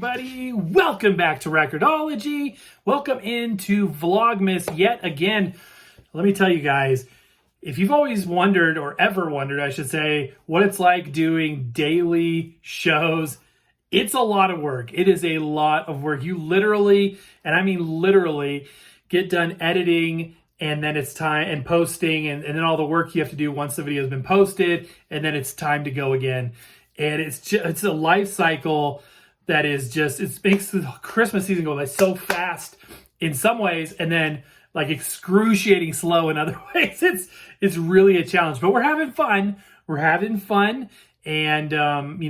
everybody. Welcome back to Record-ology. Welcome into Vlogmas yet again. Let me tell you guys, if you've always wondered, or ever wondered, I should say, what it's like doing daily shows, it's a lot of work. It is a lot of work. You literally, and I mean literally, get done editing, and then it's time, and posting, and then all the work you have to do once the video has been posted, and then it's time to go again. And it's a life cycle that is just, it makes the Christmas season go by so fast in some ways, and then like excruciating slow in other ways. It's really a challenge, but we're having fun. We're having fun, and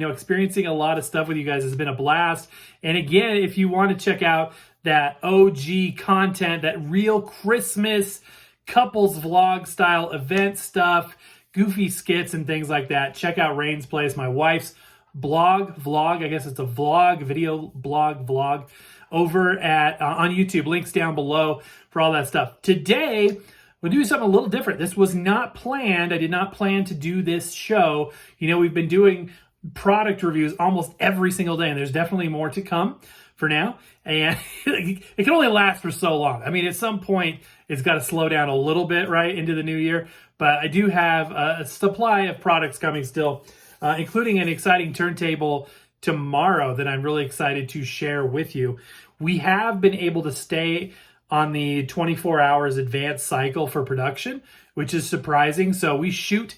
experiencing a lot of stuff with you guys has been a blast. And again, if you want to check out that OG content, that real Christmas couples vlog style event stuff, goofy skits and things like that, check out Rain's Place, my wife's vlog, I guess it's a vlog, video blog vlog over at on YouTube. Links down below for all that stuff. Today, we'll do something a little different. This was not planned. I did not plan to do this show. You know, we've been doing product reviews almost every single day, and there's definitely more to come for now. And it can only last for so long. I mean, at some point, it's got to slow down a little bit, right, into the new year. But I do have a supply of products coming still, including an exciting turntable tomorrow that I'm really excited to share with you. We have been able to stay on the 24 hours advanced cycle for production, which is surprising. So we shoot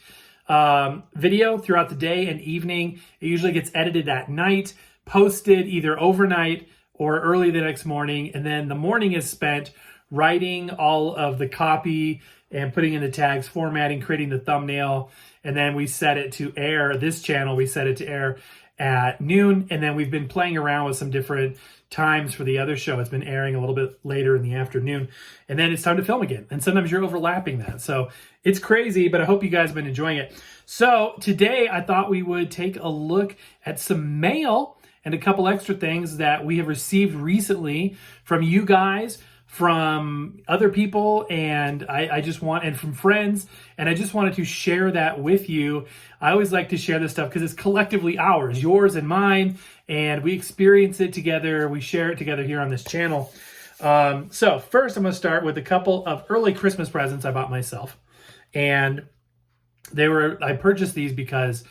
video throughout the day and evening. It usually gets edited at night, posted either overnight or early the next morning. And then the morning is spent writing all of the copy and putting in the tags, formatting, creating the thumbnail. And then we set it to air. This channel, we set it to air at noon. And then we've been playing around with some different times for the other show. It's been airing a little bit later in the afternoon. And then it's time to film again. And sometimes you're overlapping that. So it's crazy, but I hope you guys have been enjoying it. So today I thought we would take a look at some mail and a couple extra things that we have received recently from you guys, from other people, and and from friends, and I just wanted to share that with you. I always like to share this stuff because it's collectively ours, yours and mine, and we experience it together, we share it together here on this channel. So first I'm going to start with a couple of early Christmas presents I bought myself, and I purchased these because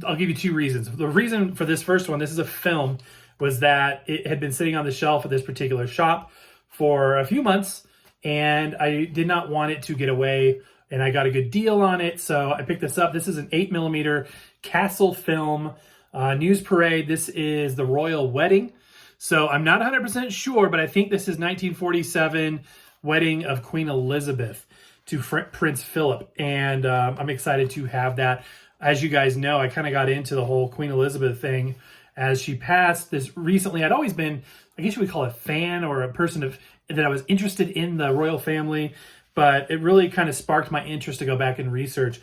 I'll give you two reasons. The reason for this first one, this is a film, was that it had been sitting on the shelf at this particular shop for a few months, and I did not want it to get away, and I got a good deal on it, so I picked this up. This is an 8mm Castle film news parade. This is the royal wedding, so I'm not 100% sure, but I think this is 1947 wedding of Queen Elizabeth to Prince Philip, and I'm excited to have that. As you guys know, I kind of got into the whole Queen Elizabeth thing as she passed. This recently, I'd always been, I guess you would call it a fan or a person that I was interested in the royal family, but it really kind of sparked my interest to go back and research.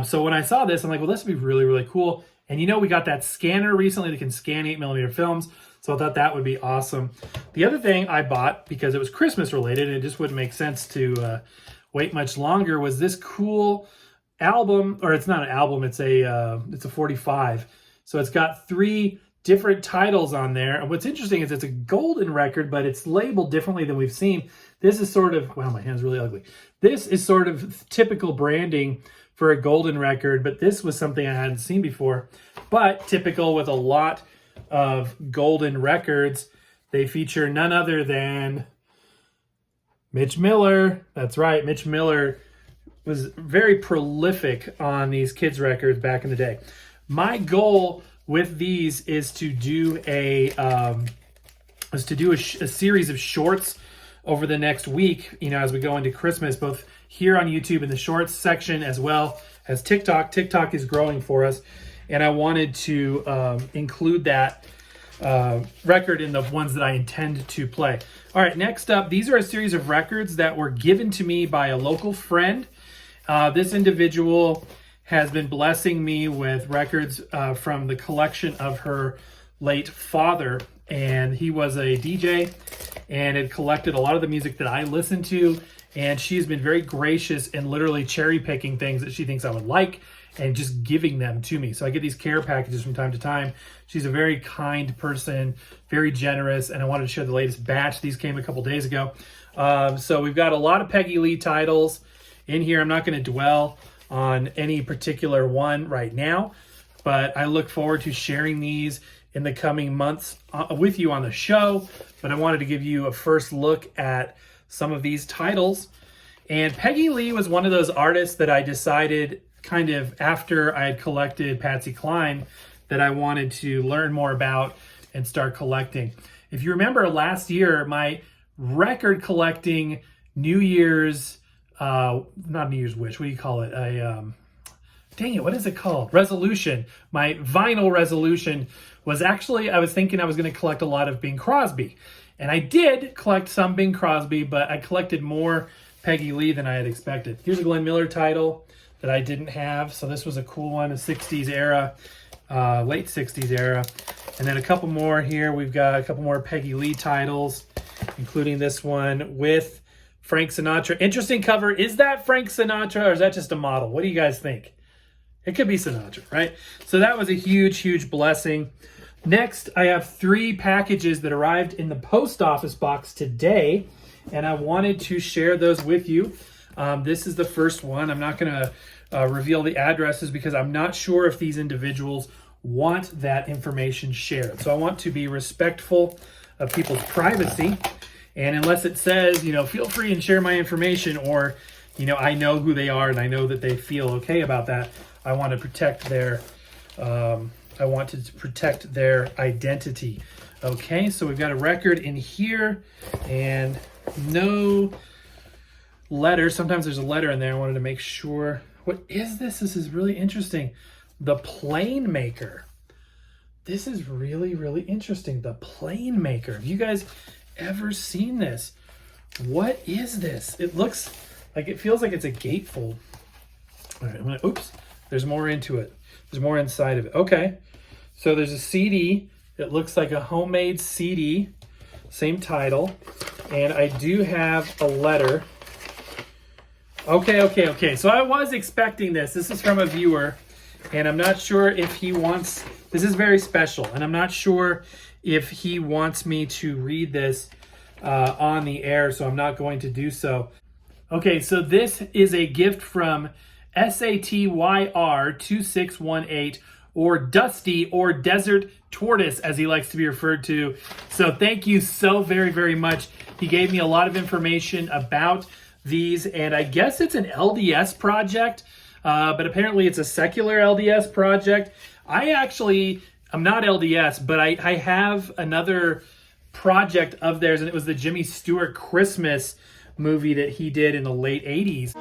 So when I saw this, I'm like, well, this would be really, really cool. And you know, we got that scanner recently that can scan 8mm films, so I thought that would be awesome. The other thing I bought, because it was Christmas related and it just wouldn't make sense to wait much longer, was this cool album, or it's not an album, it's a 45. So it's got 3 different titles on there. And what's interesting is it's a golden record, but it's labeled differently than we've seen. This is sort of, wow, my hand's really ugly. This is sort of typical branding for a golden record, but this was something I hadn't seen before. But typical with a lot of golden records, they feature none other than Mitch Miller. That's right, Mitch Miller was very prolific on these kids records back in the day. My goal with these is to do a series of shorts over the next week, you know, as we go into Christmas, both here on YouTube in the shorts section as well as TikTok. TikTok is growing for us, and I wanted to include that record in the ones that I intend to play. All right, next up, these are a series of records that were given to me by a local friend. This individual has been blessing me with records from the collection of her late father, and he was a DJ and had collected a lot of the music that I listened to, and she's been very gracious in literally cherry picking things that she thinks I would like and just giving them to me. So I get these care packages from time to time. She's a very kind person, very generous, and I wanted to share the latest batch. These came a couple days ago. So we've got a lot of Peggy Lee titles in here. I'm not going to dwell on any particular one right now, but I look forward to sharing these in the coming months with you on the show. But I wanted to give you a first look at some of these titles. And Peggy Lee was one of those artists that I decided kind of after I had collected Patsy Cline that I wanted to learn more about and start collecting. If you remember last year, my record collecting New Year's, not New Year's wish, what do you call it? Dang it, what is it called? Resolution. My vinyl resolution was actually, I was thinking I was going to collect a lot of Bing Crosby. And I did collect some Bing Crosby, but I collected more Peggy Lee than I had expected. Here's a Glenn Miller title that I didn't have. So this was a cool one, a 60s era, late 60s era. And then a couple more here. We've got a couple more Peggy Lee titles, including this one with Frank Sinatra. Interesting cover. Is that Frank Sinatra or is that just a model? What do you guys think? It could be Sinatra, right? So that was a huge, huge blessing. Next, I have 3 packages that arrived in the post office box today, and I wanted to share those with you. This is the first one. I'm not going to reveal the addresses because I'm not sure if these individuals want that information shared. So I want to be respectful of people's privacy. And unless it says, feel free and share my information, or, I know who they are and I know that they feel okay about that, I want to protect their, identity. Okay, so we've got a record in here and no letter. Sometimes there's a letter in there. I wanted to make sure. What is this? This is really interesting. The Plane Maker. This is really, really interesting. The Plane Maker. Have you guys ever seen this? What is this? It looks like, it feels like it's a gatefold. All right, oops. There's more into it. There's more inside of it. Okay. So there's a CD. It looks like a homemade CD. Same title. And I do have a letter. Okay. So I was expecting this. This is from a viewer. And I'm not sure if he wants... This is very special. And I'm not sure if he wants me to read this on the air. So I'm not going to do so. Okay, so this is a gift from SATYR2618, or Dusty, or Desert Tortoise, as he likes to be referred to. So thank you so very, very much. He gave me a lot of information about these, and I guess it's an LDS project, but apparently it's a secular LDS project. I'm not LDS, but I have another project of theirs, and it was the Jimmy Stewart Christmas movie that he did in the late 80s.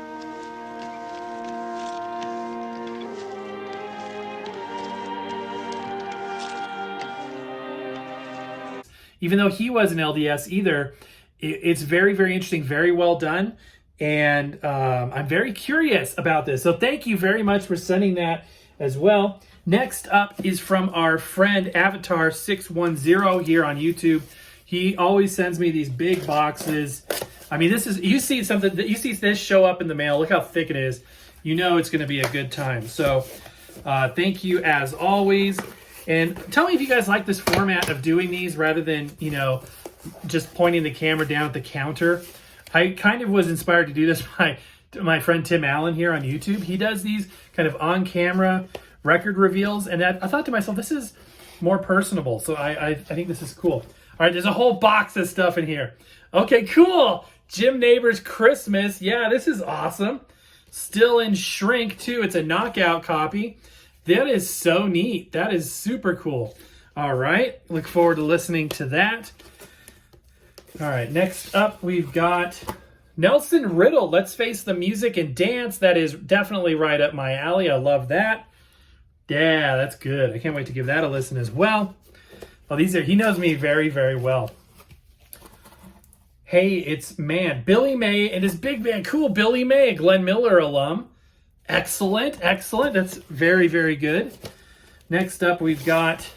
Even though he wasn't LDS either, it's very, very interesting, very well done. And I'm very curious about this. So thank you very much for sending that as well. Next up is from our friend Avatar610 here on YouTube. He always sends me these big boxes. I mean, you see this show up in the mail. Look how thick it is. You know it's going to be a good time. So thank you as always. And tell me if you guys like this format of doing these rather than, just pointing the camera down at the counter. I kind of was inspired to do this by my friend Tim Allen here on YouTube. He does these kind of on-camera record reveals, and I thought to myself, this is more personable. So I think this is cool. All right, there's a whole box of stuff in here. Okay, cool. Jim Neighbors Christmas. Yeah, this is awesome. Still in shrink, too. It's a knockout copy. That is so neat. That is super cool. All right. Look forward to listening to that. All right. Next up, we've got Nelson Riddle. Let's Face the Music and Dance. That is definitely right up my alley. I love that. Yeah, that's good. I can't wait to give that a listen as well. Oh, he knows me very, very well. Hey, it's Billy May and his big band. Cool, Billy May, a Glenn Miller alum. Excellent. That's very, very good. Next up, we've got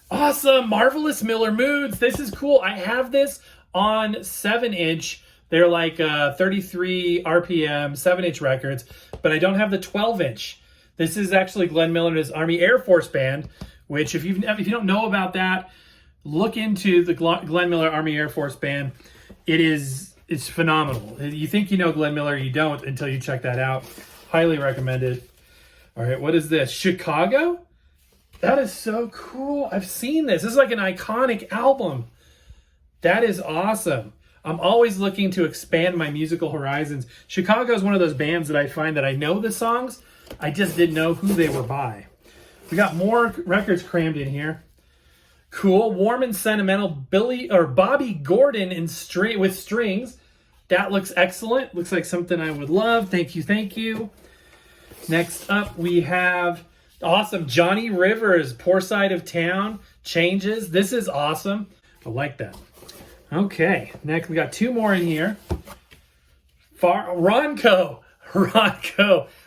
awesome, Marvelous Miller Moods. This is cool. I have this on 7-inch. They're like 33 RPM, 7-inch records, but I don't have the 12-inch. This is actually Glenn Miller and his Army Air Force Band, which if you don't know about that, look into the Glenn Miller Army Air Force Band. It's phenomenal. You think you know Glenn Miller, you don't until you check that out. Highly recommended. All right, what is this? Chicago? That is so cool. I've seen this. This is like an iconic album. That is awesome. I'm always looking to expand my musical horizons. Chicago is one of those bands that I find that I know the songs, I just didn't know who they were by. We got more records crammed in here. Cool. Warm and Sentimental, Bobby Gordon with strings. That looks excellent. Looks like something I would love. Thank you, thank you. Next up, we have awesome Johnny Rivers, Poor Side of Town, Changes. This is awesome. I like that. Okay, next we got two more in here. Ronco.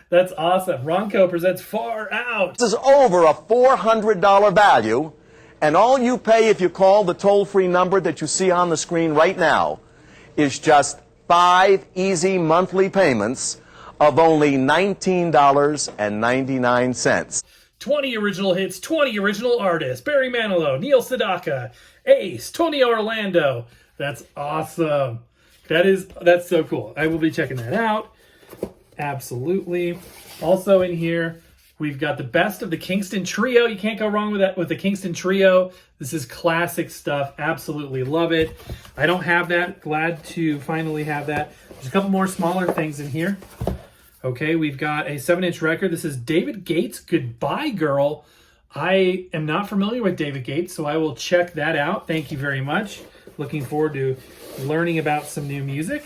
That's awesome. Ronco presents Far Out. This is over a $400 value, and all you pay if you call the toll-free number that you see on the screen right now is just 5 easy monthly payments of only $19.99. 20 original hits, 20 original artists. Barry Manilow, Neil Sedaka, Ace, Tony Orlando. That's awesome. That's so cool. I will be checking that out. Absolutely. Also in here, we've got the best of the Kingston Trio. You can't go wrong with that with the Kingston Trio. This is classic stuff. Absolutely love it. I don't have that. Glad to finally have that. There's a couple more smaller things in here. Okay, we've got a 7-inch record. This is David Gates, Goodbye Girl. I am not familiar with David Gates, so I will check that out. Thank you very much. Looking forward to learning about some new music.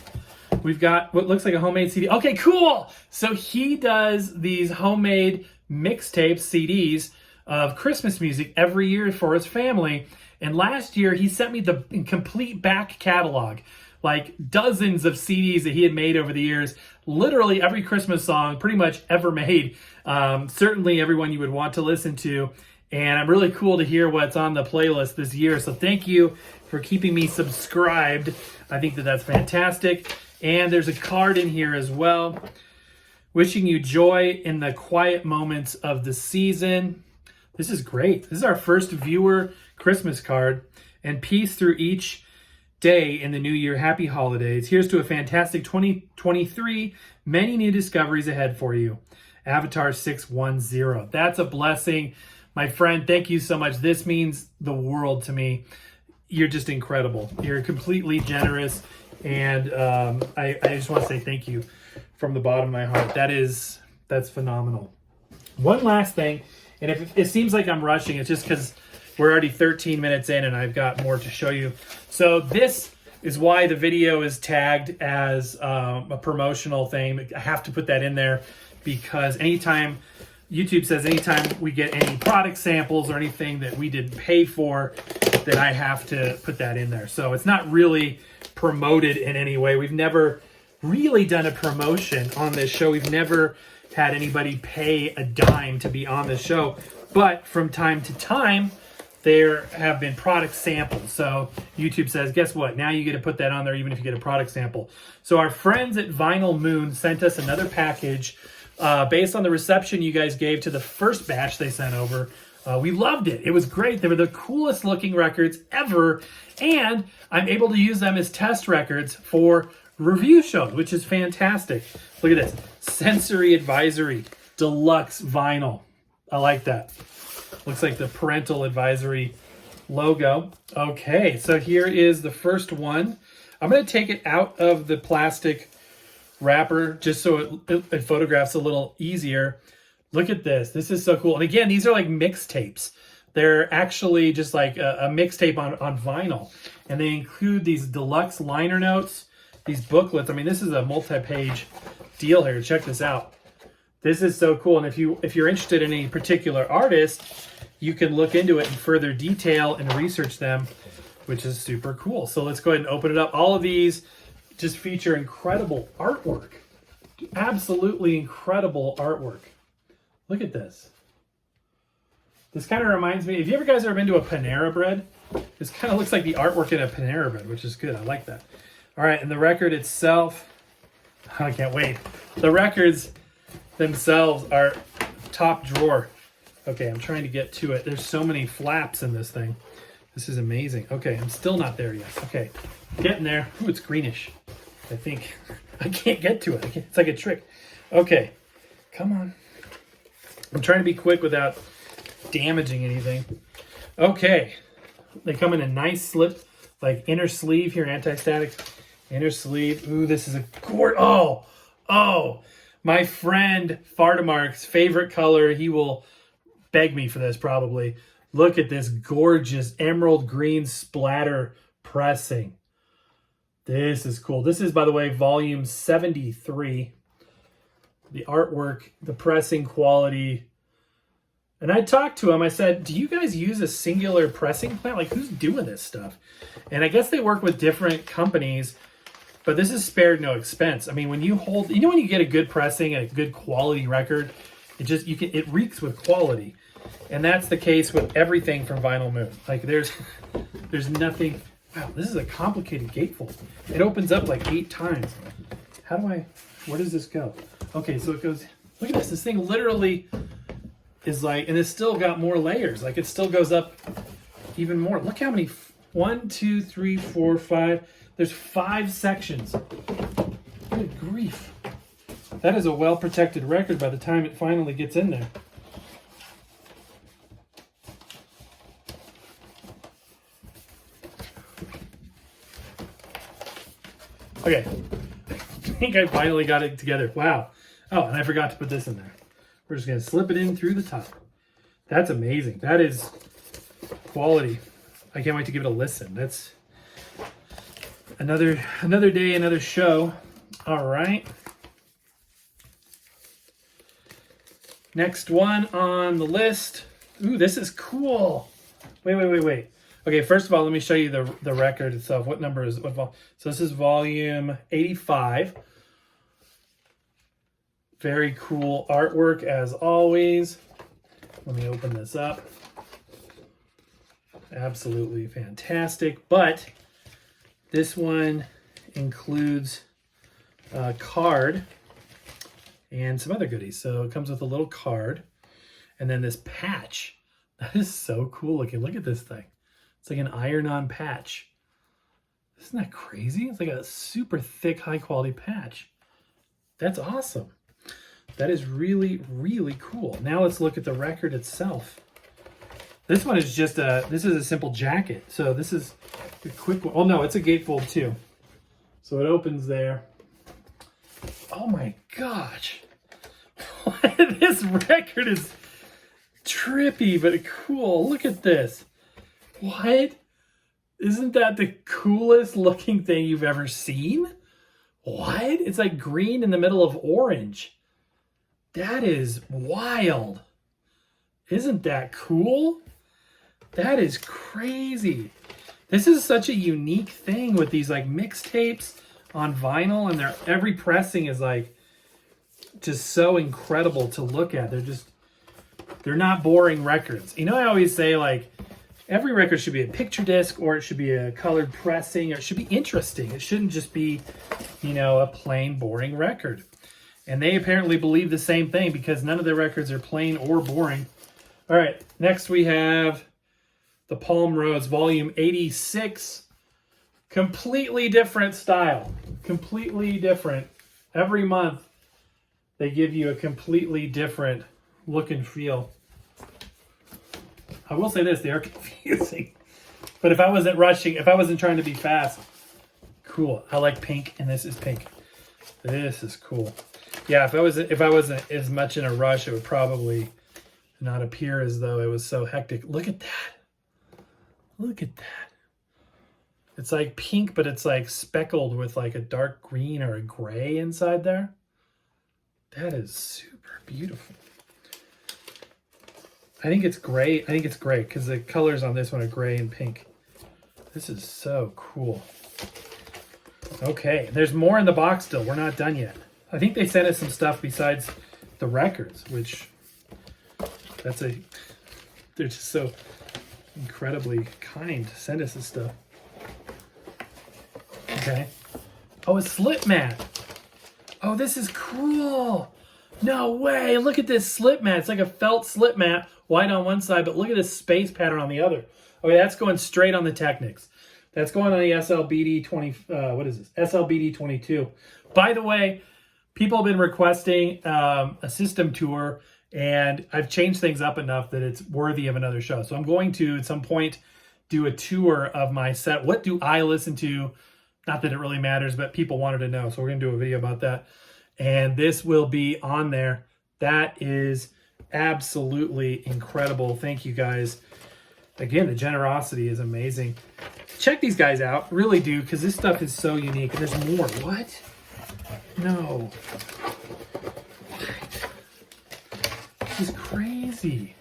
We've got what looks like a homemade CD. Okay, cool. So he does these homemade mixtapes, CDs of Christmas music every year for his family. And last year he sent me the complete back catalog, like dozens of CDs that he had made over the years. Literally every Christmas song pretty much ever made. Certainly everyone you would want to listen to. And I'm really cool to hear what's on the playlist this year. So thank you for keeping me subscribed. I think that that's fantastic. And there's a card in here as well. Wishing you joy in the quiet moments of the season. This is great. This is our first viewer Christmas card. And peace through each day in the new year. Happy holidays. Here's to a fantastic 2023. Many new discoveries ahead for you. Avatar 610. That's a blessing. My friend, thank you so much. This means the world to me. You're just incredible. You're completely generous. And I just want to say thank you from the bottom of my heart. That's phenomenal. One last thing, and if it seems like I'm rushing, it's just because we're already 13 minutes in and I've got more to show you. So this is why the video is tagged as a promotional thing. I have to put that in there because YouTube says anytime we get any product samples or anything that we didn't pay for, that I have to put that in there. So it's not really promoted in any way. We've never really done a promotion on this show. We've never had anybody pay a dime to be on this show. But from time to time, there have been product samples. So YouTube says, guess what? Now you get to put that on there even if you get a product sample. So our friends at Vinyl Moon sent us another package based on the reception you guys gave to the first batch they sent over. We loved it. It was great. They were the coolest looking records ever. And I'm able to use them as test records for review shows, which is fantastic. Look at this. Sensory Advisory Deluxe Vinyl. I like that. Looks like the parental advisory logo. Okay, so here is the first one. I'm going to take it out of the plastic wrapper just so it photographs a little easier. Look at this. This is so cool. And again, these are like mixtapes. They're actually just like a mixtape on vinyl. And they include these deluxe liner notes, these booklets. I mean, this is a multi-page deal here. Check this out. This is so cool. And if you're interested in any particular artist, you can look into it in further detail and research them, which is super cool. So let's go ahead and open it up. All of these just feature incredible artwork. Absolutely incredible artwork. Look at this. This kind of reminds me, have you guys ever been to a Panera Bread? This kind of looks like the artwork in a Panera Bread, which is good. I like that. All right, and the record itself, I can't wait. The records themselves are top drawer. Okay, I'm trying to get to it. There's so many flaps in this thing. This is amazing. Okay, I'm still not there yet. Okay, getting there. Ooh, it's greenish. I think I can't get to it. It's like a trick. Okay, come on. I'm trying to be quick without damaging anything. Okay, they come in a nice slip, like inner sleeve here, anti-static, inner sleeve. Ooh, this is a gorgeous. Oh, my friend Fartamark's favorite color. He will beg me for this probably. Look at this gorgeous emerald green splatter pressing. This is cool. This is, by the way, volume 73. The artwork, the pressing quality. And I talked to him. I said, do you guys use a singular pressing plant? Like, who's doing this stuff? And I guess they work with different companies, but this is spared no expense. I mean, when you hold, you know, when you get a good pressing, a good quality record, it reeks with quality. And that's the case with everything from Vinyl Moon. Like, there's nothing. Wow, this is a complicated gatefold. It opens up like 8 times. Where does this go? Okay, so it goes, look at this. This thing literally is like, and it's still got more layers. Like, it still goes up even more. Look how many, 1, 2, 3, 4, 5. There's 5 sections. Good grief. That is a well-protected record by the time it finally gets in there. Okay, I think I finally got it together. Wow. Oh, and I forgot to put this in there. We're just going to slip it in through the top. That's amazing. That is quality. I can't wait to give it a listen. That's another day, another show. All right. Next one on the list. Ooh, this is cool. Wait. Okay, first of all, let me show you the record itself. What number is it? So this is volume 85. Very cool artwork as always. Let me open this up. Absolutely fantastic. But this one includes a card and some other goodies. So it comes with a little card and then this patch. That is so cool looking. Look at this thing. It's like an iron-on patch. Isn't that crazy? It's like a super thick, high-quality patch. That's awesome. That is really, really cool. Now let's look at the record itself. This one is just this is a simple jacket. So this is a quick one. Oh no, it's a gatefold too. So it opens there. Oh my gosh. This record is trippy, but cool. Look at this. What? Isn't that the coolest looking thing you've ever seen? What? It's like green in the middle of orange. That is wild. Isn't that cool? That is crazy. This is such a unique thing with these like mixtapes on vinyl, and every pressing is like just so incredible to look at. They're not boring records. You know, I always say like every record should be a picture disc, or it should be a colored pressing, or it should be interesting. It shouldn't just be, you know, a plain boring record. And they apparently believe the same thing because none of their records are plain or boring. All right, next we have the Palm Rose Volume 86. Completely different style. Completely different. Every month they give you a completely different look and feel. I will say this, they are confusing. But if I wasn't rushing, if I wasn't trying to be fast, cool. I like pink, and this is pink. This is cool. Yeah, if I wasn't as much in a rush, it would probably not appear as though it was so hectic. Look at that. Look at that. It's like pink, but it's like speckled with like a dark green or a gray inside there. That is super beautiful. I think it's gray. I think it's gray because the colors on this one are gray and pink. This is so cool. Okay, there's more in the box still. We're not done yet. I think they sent us some stuff besides the records, which they're just so incredibly kind to send us this stuff. Okay. Oh, a slip mat. Oh, this is cool. No way. Look at this slip mat. It's like a felt slip mat, white on one side, but look at this space pattern on the other. Okay, that's going straight on the Technics. That's going on the SLBD 20, what is this? SLBD 22. By the way, people have been requesting a system tour, and I've changed things up enough that it's worthy of another show. So I'm going to, at some point, do a tour of my set. What do I listen to? Not that it really matters, but people wanted to know. So we're going to do a video about that. And this will be on there. That is absolutely incredible. Thank you guys. Again, the generosity is amazing. Check these guys out. Really do, because this stuff is so unique. And there's more. What? No. What? This is crazy.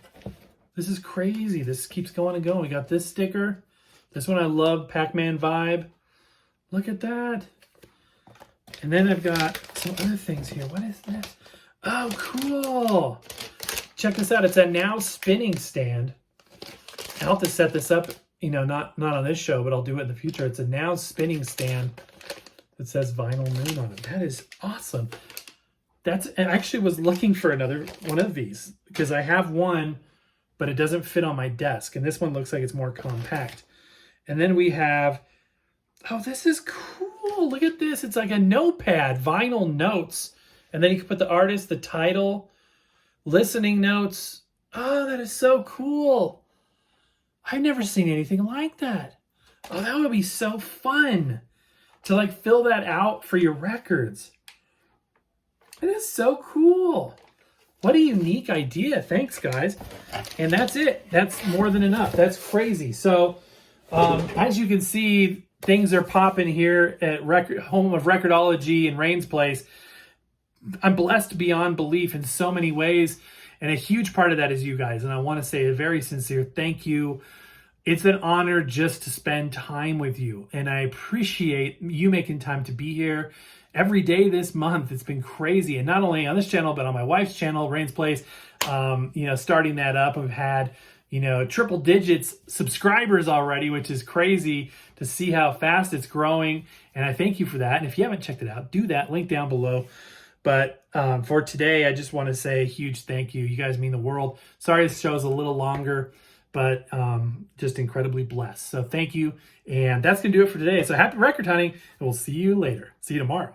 This is crazy. This keeps going and going. We got this sticker. This one I love, Pac-Man vibe. Look at that. And then I've got some other things here. What is this? Oh, cool. Check this out. It's a now spinning stand. I'll have to set this up, you know, not on this show, but I'll do it in the future. It's a now spinning stand that says Vinyl Moon on it. That is awesome. I actually was looking for another one of these because I have one, but it doesn't fit on my desk. And this one looks like it's more compact. And then we have, oh, this is cool. Look at this. It's like a notepad, vinyl notes. And then you can put the artist, the title, listening notes. Oh, that is so cool. I've never seen anything like that. Oh, that would be so fun to like fill that out for your records. It is so cool. What a unique idea. Thanks, guys. And that's it. That's more than enough. That's crazy. So, as you can see, things are popping here at home of Record-ology in Rain's Place. I'm blessed beyond belief in so many ways. And a huge part of that is you guys. And I want to say a very sincere thank you. It's an honor just to spend time with you. And I appreciate you making time to be here every day this month. It's been crazy. And not only on this channel, but on my wife's channel, Rain's Place, starting that up. We've had, triple digits subscribers already, which is crazy to see how fast it's growing. And I thank you for that. And if you haven't checked it out, do that. Link down below. But for today, I just want to say a huge thank you. You guys mean the world. Sorry this show's a little longer, but just incredibly blessed. So thank you. And that's going to do it for today. So happy record hunting, and we'll see you later. See you tomorrow.